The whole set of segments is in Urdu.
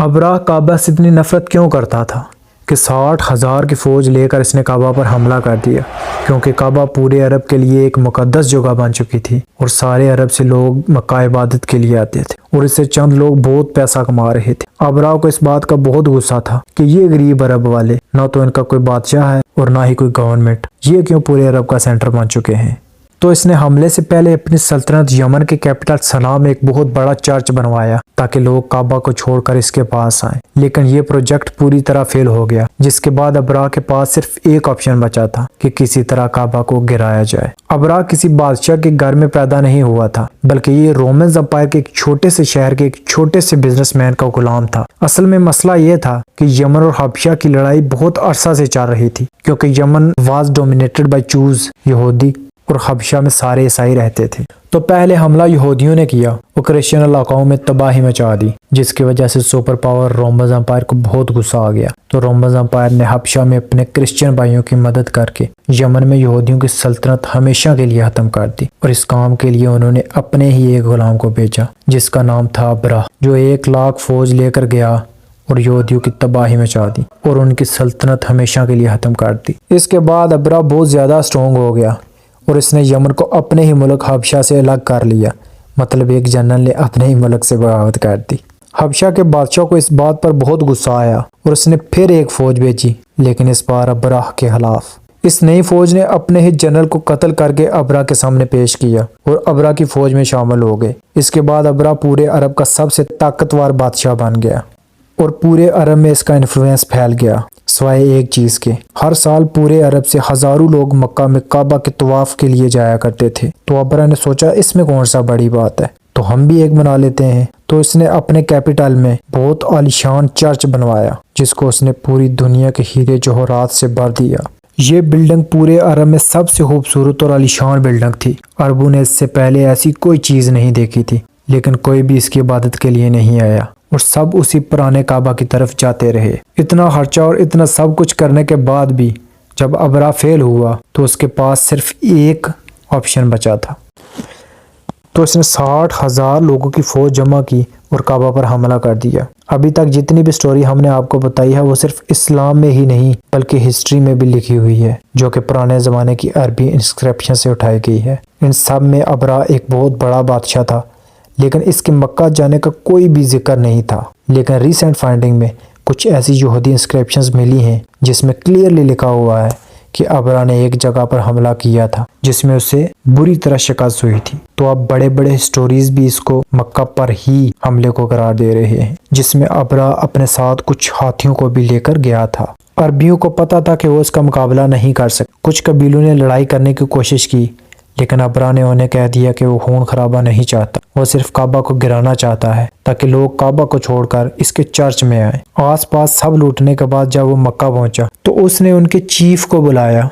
ابراہ کعبہ سے اتنی نفرت کیوں کرتا تھا کہ 60,000 کی فوج لے کر اس نے کعبہ پر حملہ کر دیا، کیونکہ کعبہ پورے عرب کے لیے ایک مقدس جگہ بن چکی تھی اور سارے عرب سے لوگ مکہ عبادت کے لیے آتے تھے اور اس سے چند لوگ بہت پیسہ کما رہے تھے۔ ابراہ کو اس بات کا بہت غصہ تھا کہ یہ غریب عرب والے نہ تو ان کا کوئی بادشاہ ہے اور نہ ہی کوئی گورنمنٹ، یہ کیوں پورے عرب کا سینٹر بن چکے ہیں۔ تو اس نے حملے سے پہلے اپنی سلطنت یمن کے کیپٹل صنعاء میں ایک بہت بڑا چرچ بنوایا تاکہ لوگ کعبہ کو چھوڑ کر اس کے پاس آئیں، لیکن یہ پروجیکٹ پوری طرح فیل ہو گیا، جس کے بعد ابراہ کے پاس صرف ایک آپشن بچا تھا کہ کسی طرح کعبہ کو گرایا جائے۔ ابراہ کسی بادشاہ کے گھر میں پیدا نہیں ہوا تھا، بلکہ یہ رومنز امپائر کے ایک چھوٹے سے شہر کے ایک چھوٹے سے بزنس مین کا غلام تھا۔ اصل میں مسئلہ یہ تھا کہ یمن اور حبشہ کی لڑائی بہت عرصہ سے چل رہی تھی، کیونکہ یمن واز ڈومینیٹڈ بائی جوز، یہودی، اور حبشہ میں سارے عیسائی رہتے تھے۔ تو پہلے حملہ یہودیوں نے کیا اور کرسچن علاقوں میں تباہی مچا دی، جس کی وجہ سے سپر پاور رومنز امپائر کو بہت غصہ آ گیا۔ تو رومنز امپائر نے حبشہ میں اپنے کرسچن بھائیوں کی مدد کر کے یمن میں یہودیوں کی سلطنت ہمیشہ کے لیے ختم کر دی، اور اس کام کے لیے انہوں نے اپنے ہی ایک غلام کو بھیجا جس کا نام تھا ابراہ، جو 1,00,000 فوج لے کر گیا اور یہودیوں کی تباہی مچا دی اور ان کی سلطنت ہمیشہ کے لیے ختم کر دی۔ اس کے بعد ابراہ بہت زیادہ اسٹرانگ ہو گیا اور اس نے یمن کو اپنے ہی ملک حبشہ سے الگ کر لیا، مطلب ایک جنرل نے اپنے ہی ملک سے بغاوت کر دی۔ حبشہ کے بادشاہ کو اس بات پر بہت غصہ آیا اور اس نے پھر ایک فوج بھیجی، لیکن اس بار ابراہ کے خلاف۔ اس نئی فوج نے اپنے ہی جنرل کو قتل کر کے ابراہ کے سامنے پیش کیا اور ابراہ کی فوج میں شامل ہو گئے۔ اس کے بعد ابراہ پورے عرب کا سب سے طاقتور بادشاہ بن گیا اور پورے عرب میں اس کا انفلوئنس پھیل گیا، سوائے ایک چیز کے۔ ہر سال پورے عرب سے ہزاروں لوگ مکہ میں کعبہ کے طواف کے لیے جایا کرتے تھے۔ تو ابراہ نے سوچا اس میں کون سا بڑی بات ہے، تو ہم بھی ایک بنا لیتے ہیں۔ تو اس نے اپنے کیپٹل میں بہت عالیشان چرچ بنوایا، جس کو اس نے پوری دنیا کے ہیرے جوہرات سے بھر دیا۔ یہ بلڈنگ پورے عرب میں سب سے خوبصورت اور عالیشان بلڈنگ تھی۔ عربوں نے اس سے پہلے ایسی کوئی چیز نہیں دیکھی تھی، لیکن کوئی بھی اس کی عبادت کے لیے نہیں آیا اور سب اسی پرانے کعبہ کی طرف جاتے رہے۔ اتنا خرچہ اور اتنا سب کچھ کرنے کے بعد بھی جب ابراہ فیل ہوا تو اس کے پاس صرف ایک آپشن بچا تھا۔ تو اس نے 60,000 لوگوں کی فوج جمع کی اور کعبہ پر حملہ کر دیا۔ ابھی تک جتنی بھی سٹوری ہم نے آپ کو بتائی ہے وہ صرف اسلام میں ہی نہیں بلکہ ہسٹری میں بھی لکھی ہوئی ہے، جو کہ پرانے زمانے کی عربی انسکرپشن سے اٹھائی گئی ہے۔ ان سب میں ابراہ ایک بہت بڑا بادشاہ تھا، لیکن اس کے مکہ جانے کا کوئی بھی ذکر نہیں تھا۔ لیکن ریسنٹ فائنڈنگ میں کچھ ایسی یہودی انسکرپشنز ملی ہیں جس میں کلیئرلی لکھا ہوا ہے کہ ابراہ نے ایک جگہ پر حملہ کیا تھا جس میں اسے بری طرح شکست ہوئی تھی۔ تو اب بڑے بڑے ہسٹوریز بھی اس کو مکہ پر ہی حملے کو قرار دے رہے ہیں، جس میں ابراہ اپنے ساتھ کچھ ہاتھیوں کو بھی لے کر گیا تھا۔ عربیوں کو پتا تھا کہ وہ اس کا مقابلہ نہیں کر سکتے۔ کچھ قبیلوں نے لڑائی کرنے کی کوشش کی، لیکن ابراہ نے انہیں کہہ دیا کہ وہ خون خرابہ نہیں چاہتا، وہ صرف کعبہ کو گرانا چاہتا ہے تاکہ لوگ کعبہ کو چھوڑ کر اس کے چرچ میں آئیں۔ آس پاس سب لوٹنے کے بعد جب وہ مکہ پہنچا تو اس نے ان کے چیف کو بلایا۔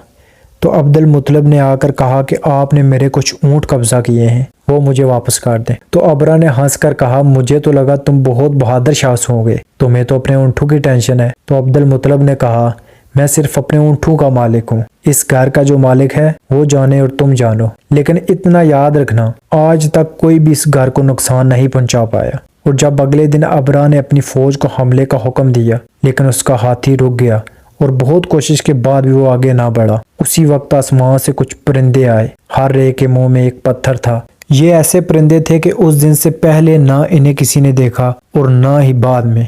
تو عبد المطلب نے آ کر کہا کہ آپ نے میرے کچھ اونٹ قبضہ کیے ہیں، وہ مجھے واپس کر دیں۔ تو ابراہ نے ہنس کر کہا مجھے تو لگا تم بہت بہادر شخص ہو گے، تمہیں تو اپنے اونٹوں کی ٹینشن ہے۔ تو عبد المطلب نے کہا میں صرف اپنے اونٹوں کا مالک ہوں، اس گھر کا جو مالک ہے وہ جانے اور تم جانو، لیکن اتنا یاد رکھنا آج تک کوئی بھی اس گھر کو نقصان نہیں پہنچا پایا۔ اور جب اگلے دن ابراہ نے اپنی فوج کو حملے کا حکم دیا، لیکن اس کا ہاتھی رک گیا اور بہت کوشش کے بعد بھی وہ آگے نہ بڑھا۔ اسی وقت آسمان سے کچھ پرندے آئے، ہر ایک کے منہ میں ایک پتھر تھا۔ یہ ایسے پرندے تھے کہ اس دن سے پہلے نہ انہیں کسی نے دیکھا اور نہ ہی بعد میں،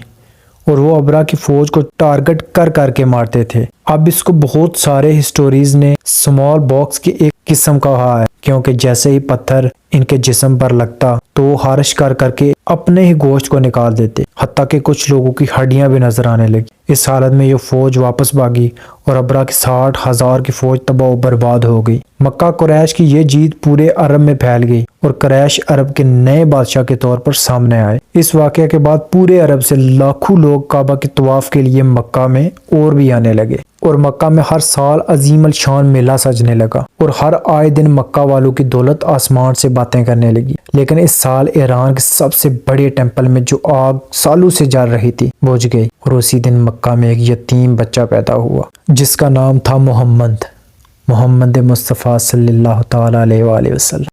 اور وہ ابراہ کی فوج کو ٹارگٹ کر کر کے مارتے تھے۔ اب اس کو بہت سارے ہسٹوریز نے سمال باکس کی ایک قسم کہا ہے، کیونکہ جیسے ہی پتھر ان کے جسم پر لگتا تو وہ خارش کر کر کے اپنے ہی گوشت کو نکال دیتے، حتیٰ کہ کچھ لوگوں کی ہڈیاں بھی نظر آنے لگی۔ اس حالت میں یہ فوج واپس بھاگی اور ابراہ کی 60,000 کی فوج تباہ و برباد ہو گئی۔ مکہ قریش کی یہ جیت پورے عرب میں پھیل گئی اور قریش عرب کے نئے بادشاہ کے طور پر سامنے آئے۔ اس واقعہ کے بعد پورے عرب سے لاکھوں لوگ کعبہ کے طواف کے لیے مکہ میں اور بھی آنے لگے، اور مکہ میں ہر سال عظیم الشان میلہ سجنے لگا اور ہر آئے دن مکہ والوں کی دولت آسمان سے باتیں کرنے لگی۔ لیکن اس سال ایران کے سب سے بڑے ٹیمپل میں جو آگ سالوں سے جل رہی تھی بجھ گئی، اور اسی دن مکہ میں ایک یتیم بچہ پیدا ہوا جس کا نام تھا محمد مصطفیٰ صلی اللہ تعالیٰ علیہ وآلہ وسلم۔